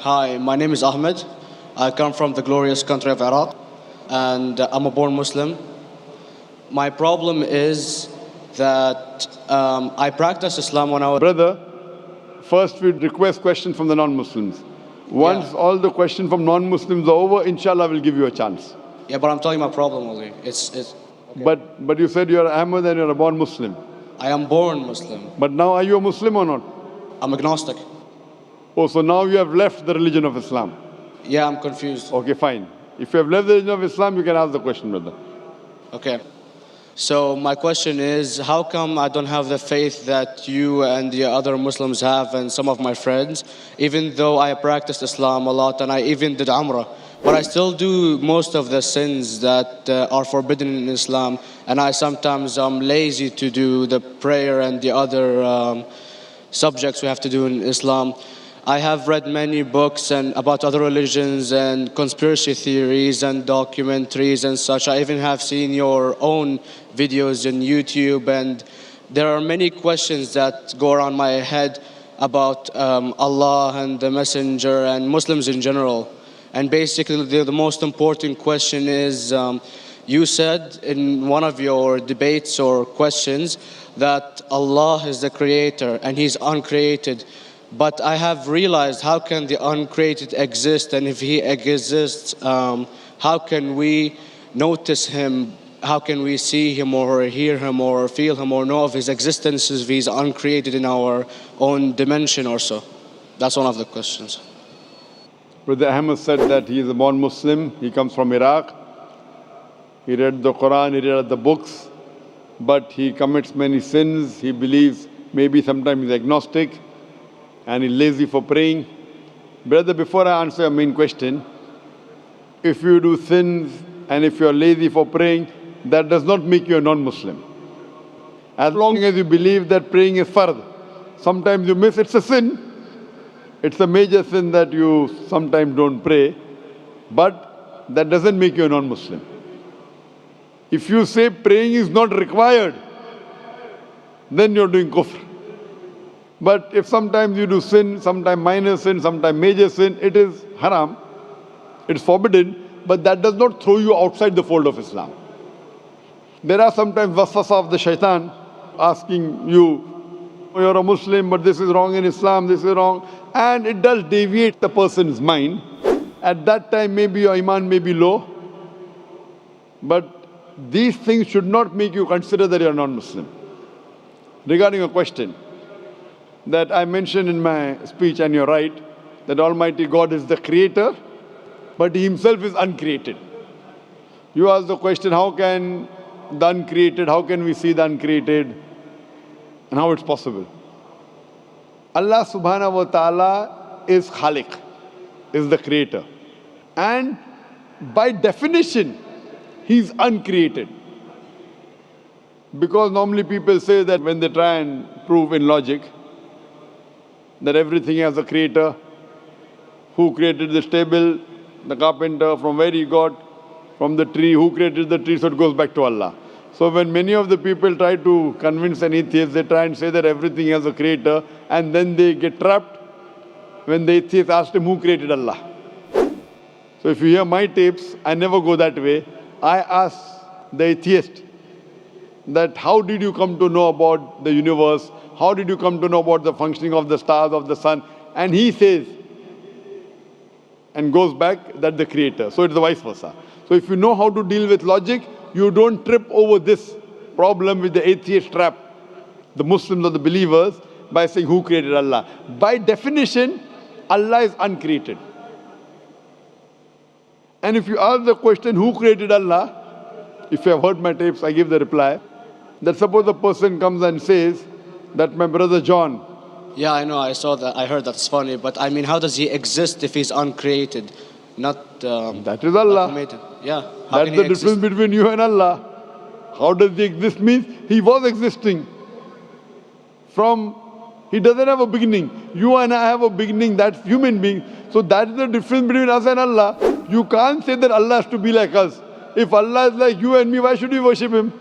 Hi, my name is Ahmed. I come from the glorious country of Iraq, and I'm a born Muslim. My problem is that I practiced Islam when I was. Brother, first we request questions from the non-Muslims. Once all the questions from non-Muslims are over, inshallah we'll give you a chance. Yeah, but I'm telling you my problem only. Okay. But you said you're Ahmed and you're a born Muslim. I am born Muslim. But now are you a Muslim or not? I'm agnostic. Oh, so now you have left the religion of Islam. Yeah, I'm confused. Okay, fine. If you have left the religion of Islam, you can ask the question, brother. Okay. So my question is, how come I don't have the faith that you and the other Muslims have and some of my friends, even though I practiced Islam a lot and I even did Umrah, but I still do most of the sins that are forbidden in Islam, and I sometimes am lazy to do the prayer and the other subjects we have to do in Islam. I have read many books and about other religions and conspiracy theories and documentaries and such. I even have seen your own videos on YouTube, and there are many questions that go around my head about Allah and the Messenger and Muslims in general. And basically the most important question is, you said in one of your debates or questions that Allah is the creator and He's uncreated. But I have realized, how can the uncreated exist? And if He exists, how can we notice Him? How can we see Him or hear Him or feel Him or know of His existence if He's uncreated in our own dimension or so? That's one of the questions. Brother Ahmed said that he is a born Muslim. He comes from Iraq. He read the Quran, he read the books, but he commits many sins. He believes, maybe sometimes he's agnostic, and he's lazy for praying. Brother, before I answer your main question, if you do sins and if you're lazy for praying, that does not make you a non-Muslim. As long as you believe that praying is fard, sometimes you miss, it's a sin. It's a major sin that you sometimes don't pray, but that doesn't make you a non-Muslim. If you say praying is not required, then you're doing kufr. But if sometimes you do sin, sometimes minor sin, sometimes major sin, it is haram, it's forbidden, but that does not throw you outside the fold of Islam. There are sometimes waswasa of the shaitan asking you, you're a Muslim, but this is wrong in Islam, this is wrong. And it does deviate the person's mind. At that time, maybe your iman may be low. But these things should not make you consider that you're non-Muslim. Regarding a question that I mentioned in my speech, and you're right, that Almighty God is the creator, but He Himself is uncreated. You asked the question, how can the uncreated, how can we see the uncreated, and how it's possible? Allah subhanahu wa ta'ala is Khaliq, is the creator. And by definition, He's uncreated. Because normally people say that when they try and prove in logic that everything has a creator, who created this table, the carpenter, from where he got, from the tree, who created the tree, so it goes back to Allah. So when many of the people try to convince an atheist, they try and say that everything has a creator, and then they get trapped when the atheist asked him, who created Allah? So if you hear my tapes, I never go that way. I ask the atheist that how did you come to know about the universe? How did you come to know about the functioning of the stars, of the sun? And he says, and goes back, that the creator. So it's the vice versa. So if you know how to deal with logic, you don't trip over this problem with the atheist trap, the Muslims or the believers, by saying who created Allah. By definition, Allah is uncreated. And if you ask the question, who created Allah? If you have heard my tapes, I give the reply, that suppose a person comes and says that my brother John. Yeah, I know, I saw that, I heard that's funny, but I mean, how does he exist if he's uncreated? Not that is Allah. Yeah. That's the difference between you and Allah. How does he exist? Means he was existing. He doesn't have a beginning. You and I have a beginning, that's human being. So that's the difference between us and Allah. You can't say that Allah has to be like us. If Allah is like you and me, why should we worship Him?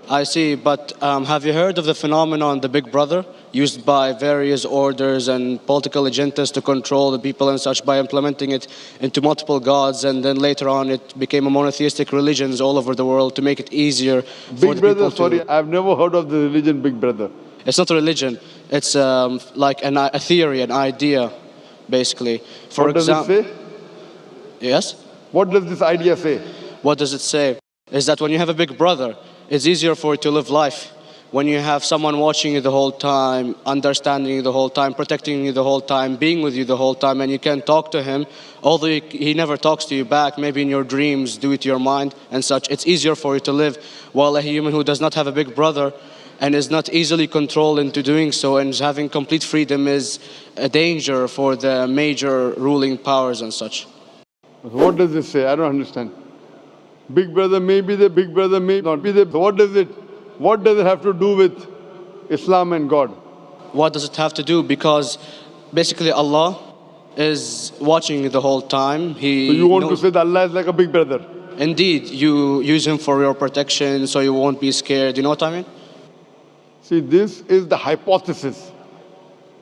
I see, but have you heard of the phenomenon, the Big Brother? used by various orders and political agendas to control the people and such by implementing it into multiple gods, and then later on it became a monotheistic religions all over the world to make it easier for Big the Brother, people to... sorry, I've never heard of the religion Big Brother. It's not a religion. It's like a theory, an idea, basically. For What does it example, say? yes. What does this idea say? What does it say? Is that when you have a big brother, it's easier for you to live life. When you have someone watching you the whole time, understanding you the whole time, protecting you the whole time, being with you the whole time, and you can talk to him, although he never talks to you back, maybe in your dreams, do it to your mind and such, it's easier for you to live. While a human who does not have a big brother and is not easily controlled into doing so and is having complete freedom is a danger for the major ruling powers and such. What does this say? I don't understand. Big Brother may be there, Big Brother may not be there. So what does it have to do with Islam and God? What does it have to do? Because basically Allah is watching you the whole time. So you want to say that Allah is like a big brother? Indeed, you use him for your protection so you won't be scared. You know what I mean? See, this is the hypothesis.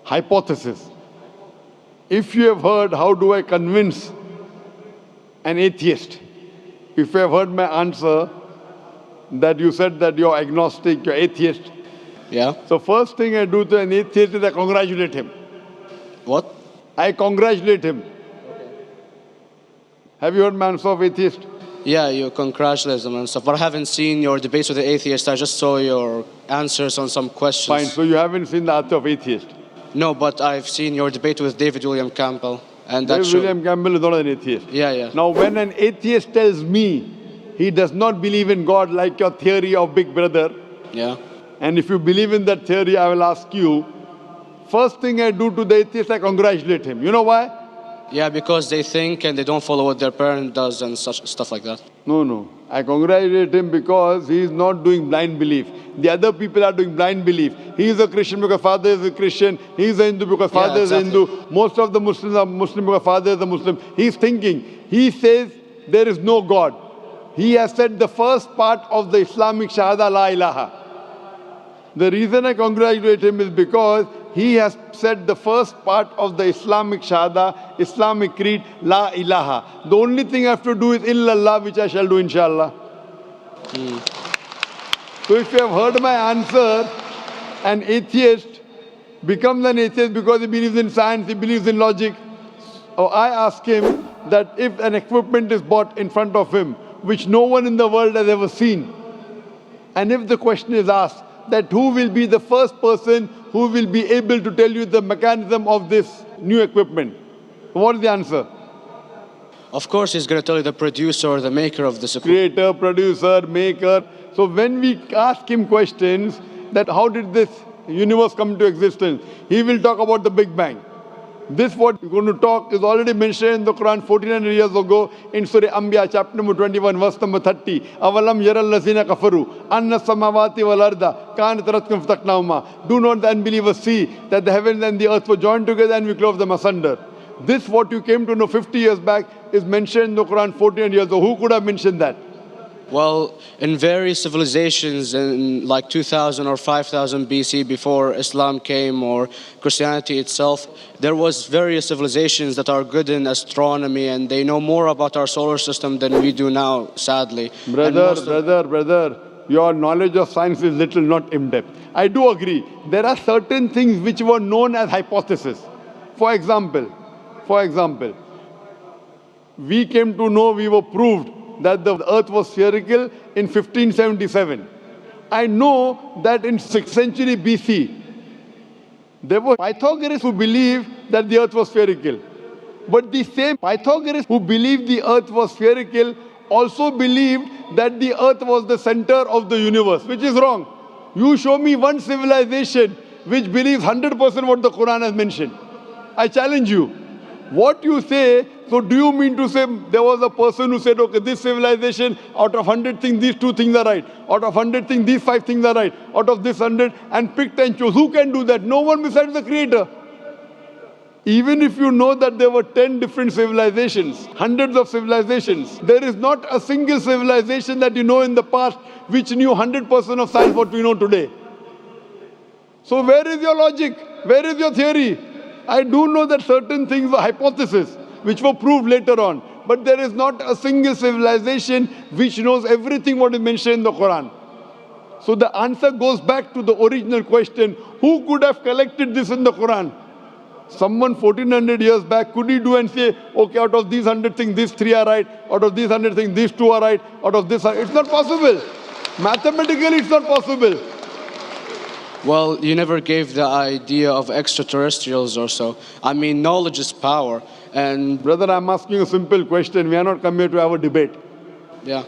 Hypothesis. If you have heard, how do I convince an atheist? If you have heard my answer, that you said that you're agnostic, you're atheist. Yeah. So first thing I do to an atheist is I congratulate him. What? I congratulate him. Have you heard my answer of atheist? Yeah, you congratulate them and stuff. But I haven't seen your debates with the atheist. I just saw your answers on some questions. Fine, so you haven't seen the answer of atheist? No, but I've seen your debate with David William Campbell. And that David William Campbell is not an atheist. Yeah. Now when an atheist tells me he does not believe in God like your theory of Big Brother, yeah. and if you believe in that theory, I will ask you, first thing I do to the atheist, I congratulate him. You know why? Yeah, because they think and they don't follow what their parent does and such stuff like that. No. I congratulate him because he is not doing blind belief. The other people are doing blind belief. He is a Christian because father is a Christian. He is a Hindu because father is a Hindu. Most of the Muslims are Muslim because father is a Muslim. He is thinking. He says there is no God. He has said the first part of the Islamic Shahada, La ilaha. The reason I congratulate him is because he has said the first part of the Islamic Shahada, Islamic Creed, La ilaha. The only thing I have to do is illallah, which I shall do inshallah. So if you have heard my answer, an atheist becomes an atheist because he believes in science, he believes in logic. Or I ask him that if an equipment is bought in front of him, which no one in the world has ever seen, and if the question is asked, that who will be the first person who will be able to tell you the mechanism of this new equipment? What is the answer? Of course, he's going to tell you the producer or the maker of this equipment. Creator, producer, maker. So when we ask him questions that how did this universe come to existence, he will talk about the Big Bang. This what we're going to talk is already mentioned in the Quran 1400 years ago in Surah Anbiya chapter number 21 verse number 30. Avalam yaral lazina kafaru anna samawati wal arda kanat ratkum fataqnahuma. Do not the unbelievers see that the heavens and the earth were joined together and we clove them asunder. This what you came to know 50 years back is mentioned in the Quran 1400 years ago. Who could have mentioned that? Well, in various civilizations in like 2000 or 5000 BC before Islam came or Christianity itself, there was various civilizations that are good in astronomy and they know more about our solar system than we do now, sadly. Brother, your knowledge of science is little, not in-depth. I do agree. There are certain things which were known as hypotheses. For example, we came to know, we were proved that the earth was spherical in 1577. I know that in 6th century BC, there were Pythagoras who believed that the earth was spherical. But the same Pythagoras who believed the earth was spherical also believed that the earth was the center of the universe, which is wrong. You show me one civilization which believes 100% what the Quran has mentioned. I challenge you. What you say, so do you mean to say there was a person who said, okay, this civilization, out of 100 things, these 2 things are right. Out of 100 things, these 5 things are right. Out of this 100, and picked and chose. Who can do that? No one besides the Creator. Even if you know that there were 10 different civilizations, hundreds of civilizations, there is not a single civilization that you know in the past which knew 100% of science what we know today. So where is your logic? Where is your theory? I do know that certain things were hypotheses, which were proved later on. But there is not a single civilization which knows everything what is mentioned in the Quran. So the answer goes back to the original question, who could have collected this in the Quran? Someone 1400 years back, could he do and say, okay, out of these 100 things, these 3 are right, out of these 100 things, these 2 are right, out of this, it's not possible. Mathematically, it's not possible. Well, you never gave the idea of extraterrestrials or so. I mean, knowledge is power. And Brother, I'm asking you a simple question. We are not come here to have a debate. yeah.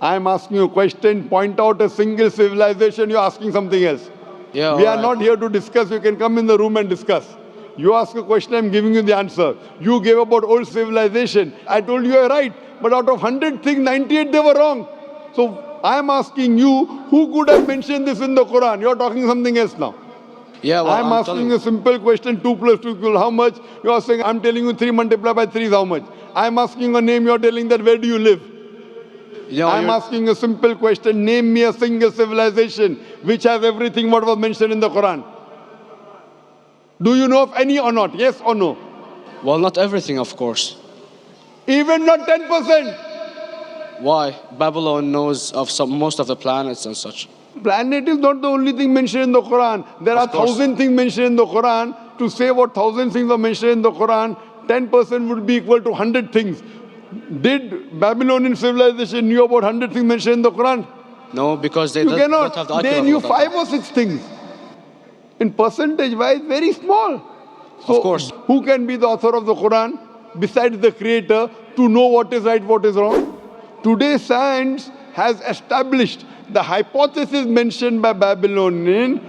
I'm asking you a question. Point out a single civilization. You're asking something else. Yeah, We are alright. not here to discuss. You can come in the room and discuss. You ask a question, I'm giving you the answer. You gave about old civilization. I told you you're right. But out of 100 things, 98 they were wrong. So I'm asking you, who could have mentioned this in the Quran? You're talking something else now. Yeah, well, I'm asking a simple question, 2 plus 2 equal how much? You are saying, I'm telling you 3 multiplied by 3 is how much? I'm asking a name, you're telling that where do you live? I'm asking a simple question, name me a single civilization which has everything what was mentioned in the Quran. Do you know of any or not? Yes or no? Well, not everything, of course. Even not 10%. Why? Babylon knows of most of the planets and such. Planet is not the only thing mentioned in the Quran. There are 1,000 things mentioned in the Quran. To say what 1,000 things are mentioned in the Quran, 10% would be equal to 100 things. Did Babylonian civilization knew about 100 things mentioned in the Quran? No, because they You don't have the cannot. They knew 5 or 6 things. In percentage wise, very small. So of course. Who can be the author of the Quran besides the creator to know what is right, what is wrong? Today science has established the hypothesis mentioned by Babylonian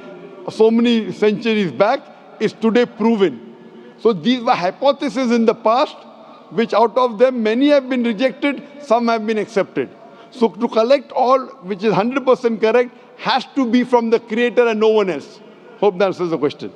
so many centuries back is today proven. So these were hypotheses in the past, which out of them many have been rejected, some have been accepted. So to collect all which is 100% correct has to be from the creator and no one else. Hope that answers the question.